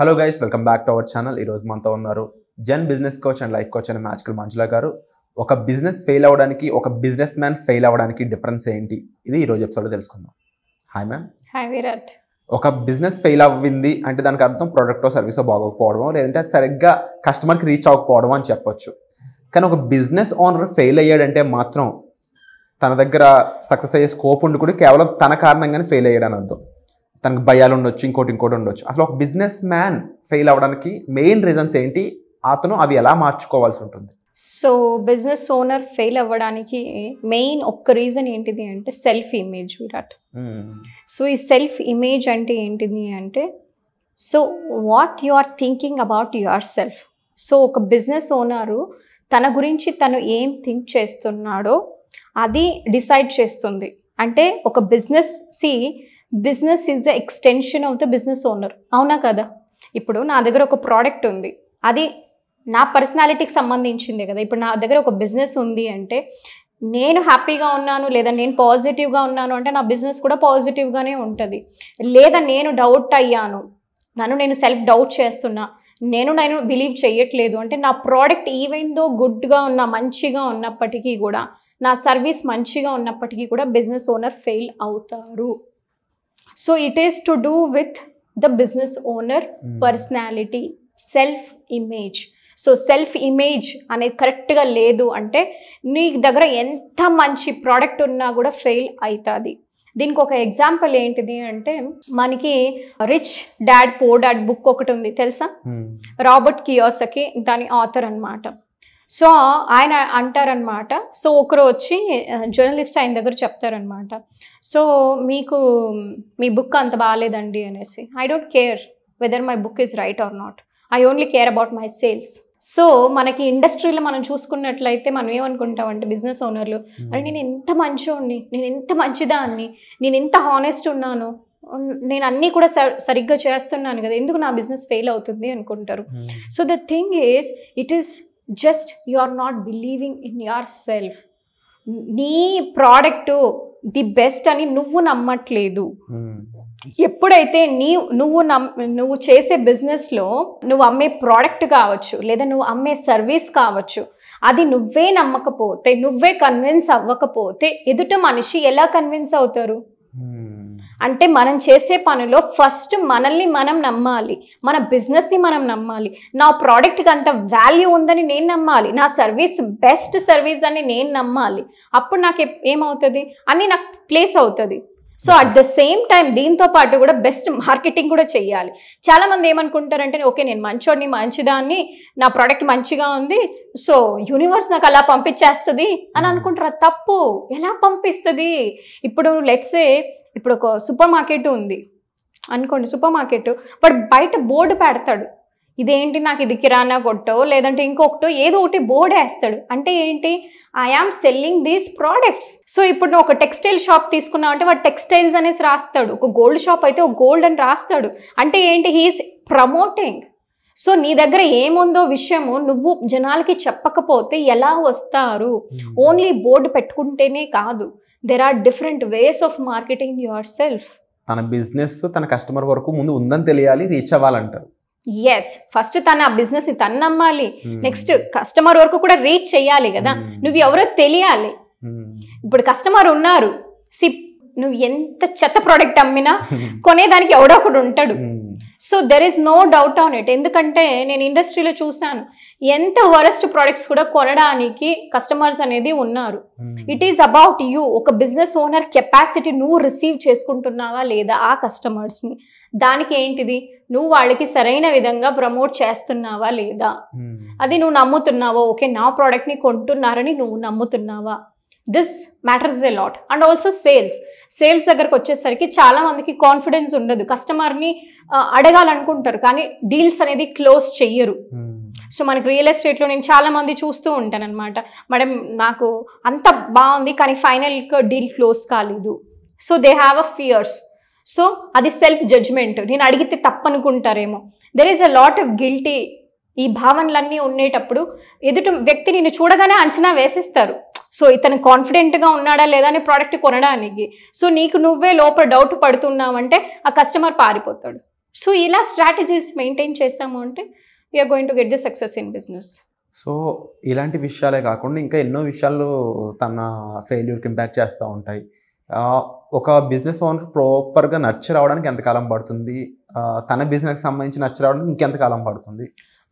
Hello guys, welcome back to our channel. ఈరోజు మనతో ఉన్నారు Jan business coach and life coach అనే మ్యాజికల్ మంజుల గారు. ఒక బిజినెస్ ఫెయిల్ అవ్వడానికి, ఒక బిజినెస్ మ్యాన్ ఫెయిల్ అవ్వడానికి డిఫరెన్స్ ఏంటి, ఇది ఈరోజు ఎపిసోడ్లో తెలుసుకుందాం. Hi ma'am. హాయ్ విరాట్. ఒక బిజినెస్ ఫెయిల్ అవ్వింది అంటే దానికి అర్థం ప్రోడక్టో సర్వీసో బాగోకపోవడం, లేదంటే అది సరిగ్గా కస్టమర్కి రీచ్ అవ్వకపోవడం అని చెప్పొచ్చు. కానీ ఒక బిజినెస్ ఓనర్ ఫెయిల్ అయ్యాడంటే మాత్రం తన దగ్గర సక్సెస్ అయ్యే స్కోప్ ఉండి కూడా కేవలం తన కారణంగానే ఫెయిల్ అయ్యాడని అర్థం. తనకు భయాలు ఉండొచ్చు, ఇంకోటి ఉండొచ్చు. అసలు ఒక బిజినెస్ మ్యాన్ ఫెయిల్ అవ్వడానికి మెయిన్ రీజన్స్ ఏంటి, అతను అవి ఎలా మార్చుకోవాల్సి ఉంటుంది? సో బిజినెస్ ఓనర్ ఫెయిల్ అవ్వడానికి మెయిన్ ఒక్క రీజన్ ఏంటిది అంటే సెల్ఫ్ ఇమేజ్ విరాట్. సో ఈ సెల్ఫ్ ఇమేజ్ అంటే ఏంటిది అంటే so what you are thinking about your self. So ఒక బిజినెస్ ఓనరు తన గురించి తను ఏం థింక్ చేస్తున్నాడో అది డిసైడ్ చేస్తుంది. అంటే ఒక business is the extension of the business owner, అవునా కదా? ఇప్పుడు నా దగ్గర ఒక ప్రోడక్ట్ ఉంది, అది నా పర్సనాలిటీకి సంబంధించిందే కదా. ఇప్పుడు నా దగ్గర ఒక బిజినెస్ ఉంది అంటే నేను హ్యాపీగా ఉన్నాను లేదా నేను పాజిటివ్గా ఉన్నాను అంటే నా బిజినెస్ కూడా పాజిటివ్గానే ఉంటుంది. లేదా నేను డౌట్ అయ్యాను, నేను సెల్ఫ్ డౌట్ చేస్తున్నా, నేను బిలీవ్ చేయట్లేదు అంటే నా ప్రోడక్ట్ ఈవెన్ దో గుడ్గా ఉన్న మంచిగా ఉన్నప్పటికీ కూడా, నా సర్వీస్ మంచిగా ఉన్నప్పటికీ కూడా బిజినెస్ ఓనర్ ఫెయిల్ అవుతారు. So it is to do with the business owner personality, self image. So self image అనేది కరెక్ట్గా లేదు అంటే నీ దగ్గర ఎంత మంచి ప్రోడక్ట్ ఉన్నా కూడా ఫెయిల్ అవుతుంది. దీనికి ఒక ఎగ్జాంపుల్ ఏంటిది అంటే మనకి rich dad poor dad book ఒకటి ఉంది తెలుసా, రాబర్ట్ కియోసకి దాని ఆథర్ అనమాట. సో ఆయన అంటారనమాట, సో ఒకరు వచ్చి జర్నలిస్ట్ ఆయన దగ్గర చెప్తారనమాట, సో మీ బుక్ అంత బాగాలేదండి అనేసి. I don't care whether my book is right or not, I only care about my sales. So మనకి ఇండస్ట్రీలో మనం చూసుకున్నట్లయితే మనం ఏమనుకుంటామంటే బిజినెస్ ఓనర్లు, అరే నేను ఎంత మంచోడిని, నేను ఎంత మంచిదాన్ని, నేను ఎంత హానెస్ట్ ఉన్నాను, నేను అన్నీ కూడా సరిగ్గా చేస్తున్నాను కదా, ఎందుకు నా బిజినెస్ ఫెయిల్ అవుతుంది అనుకుంటారు. So the thing is it is just you are not believing in your self. నీ ప్రోడక్టు ది బెస్ట్ అని నువ్వు నమ్మట్లేదు. ఎప్పుడైతే నువ్వు చేసే బిజినెస్లో నువ్వు అమ్మే ప్రోడక్ట్ కావచ్చు లేదా నువ్వు అమ్మే సర్వీస్ కావచ్చు, అది నువ్వే నమ్మకపోతే, నువ్వే కన్విన్స్ అవ్వకపోతే ఎదుట మనిషి ఎలా కన్విన్స్ అవుతారు? అంటే మనం చేసే పనిలో ఫస్ట్ మనల్ని మనం నమ్మాలి, మన బిజినెస్ని మనం నమ్మాలి, నా ప్రోడక్ట్కి అంత వాల్యూ ఉందని నేను నమ్మాలి, నా సర్వీస్ బెస్ట్ సర్వీస్ అని నేను నమ్మాలి. అప్పుడు నాకు ఏమవుతుంది అని నాకు ప్లేస్ అవుతుంది. So at the same time దీంతో పాటు కూడా బెస్ట్ మార్కెటింగ్ కూడా చెయ్యాలి. చాలామంది ఏమనుకుంటారంటే ఓకే నేను మంచోడిని మంచిదాన్ని, నా ప్రోడక్ట్ మంచిగా ఉంది, సో యూనివర్స్ నాకు అలా పంపించేస్తుంది అని అనుకుంటారు. తప్పు. ఎలా పంపిస్తుంది? ఇప్పుడు లెట్సే ఇప్పుడు ఒక సూపర్ మార్కెట్ ఉంది అనుకోండి, సూపర్ మార్కెట్ వాడు బయట బోర్డు పెడతాడు, ఇదేంటి నాకు ఇది కిరాణా కొట్టో లేదంటే ఇంకొకటో ఏదో ఒకటి బోర్డు వేస్తాడు. అంటే ఏంటి, I am selling these products. So ఇప్పుడు ఒక టెక్స్టైల్ షాప్ తీసుకున్నావు అంటే వాడు టెక్స్టైల్స్ అనేసి రాస్తాడు, ఒక గోల్డ్ షాప్ అయితే ఒక గోల్డ్ అని రాస్తాడు. అంటే ఏంటి, హీఈస్ ప్రమోటింగ్. సో నీ దగ్గర ఏముందో విషయము నువ్వు జనాలకి చెప్పకపోతే ఎలా వస్తారు? ఓన్లీ బోర్డు పెట్టుకుంటేనే కాదు, there are different ways of marketing yourself. తన బిజినెస్ తన కస్టమర్ వరకు ముందు ఉందని తెలియాలి, రీచ్ అవ్వాలంటారు. ఎస్, ఫస్ట్ తన బిజినెస్ ని తను నమ్మాలి, నెక్స్ట్ కస్టమర్ వరకు కూడా రీచ్ చేయాలి కదా. నువ్వు ఎవరో తెలియాలి. ఇప్పుడు కస్టమర్ ఉన్నారు, నువ్వు ఎంత చెత్త ప్రోడక్ట్ అమ్మినా కొనేదానికి ఎవడో ఒకడు ఉంటాడు. So there is no doubt on it. ఎందుకంటే నేను ఇండస్ట్రీలో చూసాను, ఎంత వరస్ట్ ప్రోడక్ట్స్ కూడా కొనడానికి కస్టమర్స్ అనేది ఉన్నారు. It is about you. ఒక బిజినెస్ ఓనర్ కెపాసిటీ నువ్వు రిసీవ్ చేసుకుంటున్నావా లేదా ఆ కస్టమర్స్ని, దానికి ఏంటిది, నువ్వు వాళ్ళకి సరైన విధంగా ప్రమోట్ చేస్తున్నావా లేదా, అది నువ్వు నమ్ముతున్నావా, ఓకే నా ప్రోడక్ట్ని కొంటున్నారని నువ్వు నమ్ముతున్నావా, this matters a lot. And also sales దగ్గరకు వచ్చేసరికి చాలా మందికి కాన్ఫిడెన్స్ ఉండదు, కస్టమర్ని అడగాలనుకుంటారు కానీ డీల్స్ అనేది క్లోజ్ చెయ్యరు. సో మనకి రియల్ ఎస్టేట్లో నేను చాలా మంది చూస్తూ ఉంటాను అనమాట, మేడం నాకు అంత బాగుంది కానీ ఫైనల్గా డీల్ క్లోజ్ కాలేదు. So they have a fears. So అది సెల్ఫ్ జడ్జ్మెంట్, నేను అడిగితే తప్పనుకుంటారేమో. There is a lot of guilty. ఈ భావనలన్నీ ఉండేటప్పుడు ఎదుటి వ్యక్తి నిన్ను చూడగానే అంచనా వేసిస్తారు. సో ఇతను కాన్ఫిడెంట్గా ఉన్నాడా లేదా అని ప్రోడక్ట్ కొనడానికి. సో నీకు నువ్వే లోపల డౌట్ పడుతున్నావంటే ఆ కస్టమర్ పారిపోతాడు. సో ఇలా స్ట్రాటజీస్ మెయింటైన్ చేస్తాము అంటే we're going to get the success in business. So ఇలాంటి విషయాలే కాకుండా ఇంకా ఎన్నో విషయాలు తన ఫెయిల్యూర్కి ఇంపాక్ట్ చేస్తూ ఉంటాయి. ఒక బిజినెస్ ఓనర్ ప్రాపర్గా నర్చర్ అవడానికి ఎంతకాలం పడుతుంది, తన బిజినెస్కి సంబంధించి నర్చర్ అవడానికి ఇంకెంతకాలం పడుతుంది?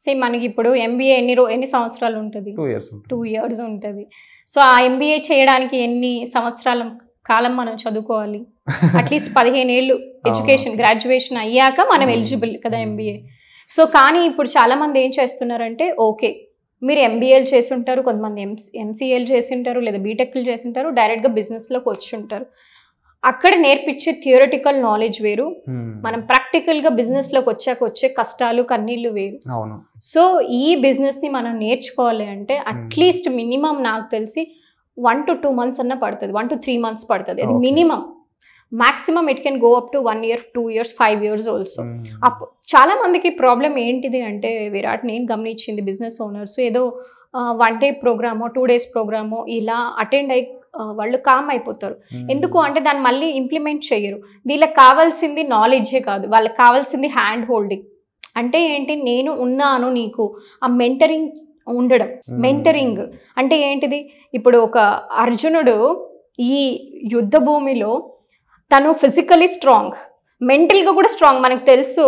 సేమ్ మనకి ఇప్పుడు ఎంబీఏ ఎన్ని సంవత్సరాలు ఉంటుంది? 2 years ఉంటుంది. సో ఆ ఎంబీఏ చేయడానికి ఎన్ని సంవత్సరాల కాలం మనం చదువుకోవాలి? అట్లీస్ట్ 15 ఏళ్ళు ఎడ్యుకేషన్ గ్రాడ్యుయేషన్ అయ్యాక మనం ఎలిజిబుల్ కదా ఎంబీఏ. సో కానీ ఇప్పుడు చాలామంది ఏం చేస్తున్నారంటే ఓకే మీరు ఎంబీఏలు చేసి ఉంటారు, కొంతమంది ఎంసీఏలు చేసి ఉంటారు, లేదా బీటెక్లు చేసి ఉంటారు, డైరెక్ట్గా బిజినెస్లోకి వచ్చి ఉంటారు. అక్కడ నేర్పించే థియరటికల్ నాలెడ్జ్ వేరు, మనం ప్రాక్టికల్గా బిజినెస్లోకి వచ్చే కష్టాలు కన్నీళ్ళు వేరు. సో ఈ బిజినెస్ని మనం నేర్చుకోవాలి అంటే అట్లీస్ట్ మినిమం నాకు తెలిసి 1 to 2 months అన్న పడుతుంది, 1 to 3 months పడుతుంది. అది minimum. Maximum it can go up to 1 year, 2 years, 5 years also. చాలా మందికి ప్రాబ్లం ఏంటిది అంటే విరాట్, నేను గమనించింది బిజినెస్ ఓనర్స్ ఏదో 1 day ప్రోగ్రామో 2 days ప్రోగ్రామో ఇలా అటెండ్ అయ్యి వాళ్ళు కామ్ అయిపోతారు. ఎందుకు అంటే దాన్ని మళ్ళీ ఇంప్లిమెంట్ చేయరు. వీళ్ళకి కావాల్సింది నాలెడ్జే కాదు, వాళ్ళకి కావాల్సింది హ్యాండ్ హోల్డింగ్. అంటే ఏంటి, నేను ఉన్నాను నీకు, ఆ మెంటరింగ్ ఉండడం. మెంటరింగ్ అంటే ఏంటిది, ఇప్పుడు ఒక అర్జునుడు ఈ యుద్ధ భూమిలో తను ఫిజికలీ స్ట్రాంగ్, మెంటల్గా కూడా స్ట్రాంగ్. మనకు తెలుసు,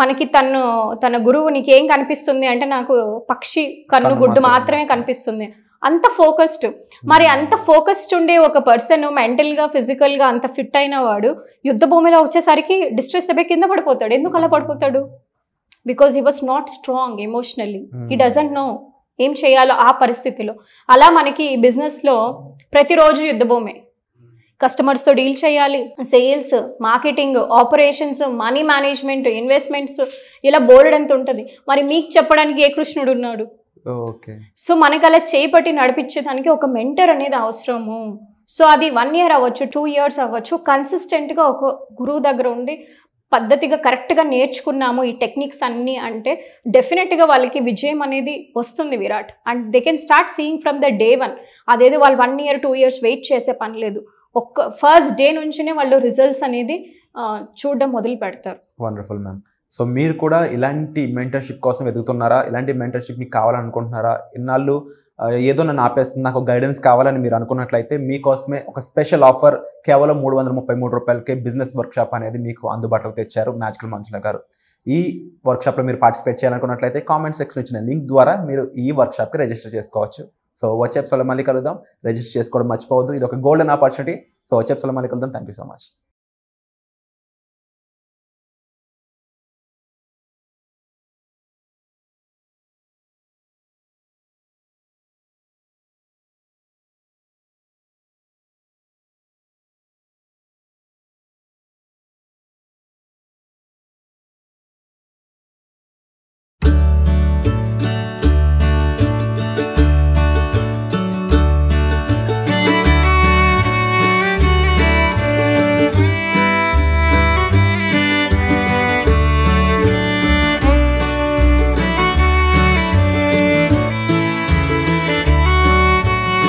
మనకి తన గురువు నీకేం కనిపిస్తుంది అంటే నాకు పక్షి కన్ను గుడ్డు మాత్రమే కనిపిస్తుంది, అంత ఫోకస్డ్. మరి అంత ఫోకస్డ్ ఉండే ఒక పర్సన్ మెంటల్గా ఫిజికల్గా అంత ఫిట్ అయిన వాడు యుద్ధ భూమిలో వచ్చేసరికి డిస్ట్రెస్ అయిపోయి కింద పడిపోతాడు. ఎందుకు అలా పడిపోతాడు? Because he was not strong emotionally. He doesn't know ఏం చేయాలో ఆ పరిస్థితిలో. అలా మనకి బిజినెస్లో ప్రతిరోజు యుద్ధ భూమే. కస్టమర్స్తో డీల్ చేయాలి, sales, marketing, operations, money management, investments, ఇలా బోలెడంత ఉంటుంది. మరి మీకు చెప్పడానికి ఏ కృష్ణుడు ఉన్నాడు? సో మనకు అలా చేపట్టి నడిపించేదానికి ఒక మెంటర్ అనేది అవసరము. సో అది 1 year అవ్వచ్చు, 2 years అవ్వచ్చు. కన్సిస్టెంట్గా ఒక గురువు దగ్గర ఉండి పద్ధతిగా కరెక్ట్గా నేర్చుకున్నాము ఈ టెక్నిక్స్ అన్నీ అంటే డెఫినెట్గా వాళ్ళకి విజయం అనేది వస్తుంది Virat. And they can start seeing from the day 1. అదేదో వాళ్ళు 1 year, 2 years వెయిట్ చేసే పని లేదు. ఒక్క ఫస్ట్ డే నుంచినే వాళ్ళు రిజల్ట్స్ అనేది చూడడం మొదలు పెడతారు. Wonderful ma'am. సో మీరు కూడా ఇలాంటి మెంటర్షిప్ కోసం ఎదుగుతున్నారా? ఇలాంటి మెంటర్షిప్ మీకు కావాలనుకుంటున్నారా? ఇన్నాళ్ళు ఏదో నన్ను ఆపేస్తుంది, నాకు గైడెన్స్ కావాలని మీరు అనుకున్నట్లయితే మీకోసమే ఒక స్పెషల్ ఆఫర్ కేవలం 333 రూపాయలకే బిజినెస్ వర్క్షాప్ అనేది మీకు అందుబాటులోకి తెచ్చారు మ్యాజికల్ మంజుల గారు. ఈ వర్క్షాప్లో మీరు పార్టిసిపేట్ చేయాలనుకున్నట్లయితే కామెంట్ సెక్షన్ ఇచ్చిన లింక్ ద్వారా మీరు ఈ వర్క్షాప్కి రిజిస్టర్ చేసుకోవచ్చు. సో వచ్చే ఎపిసోడ్లో మళ్ళీ కలుద్దాం. రిజిస్టర్ చేసుకోవడం మర్చిపోవద్దు, ఇది ఒక గోల్డెన్ ఆపర్చునిటీ. సో వచ్చే ఎపిసోడ్లో మళ్ళీ కలుద్దాం. Thank you so much.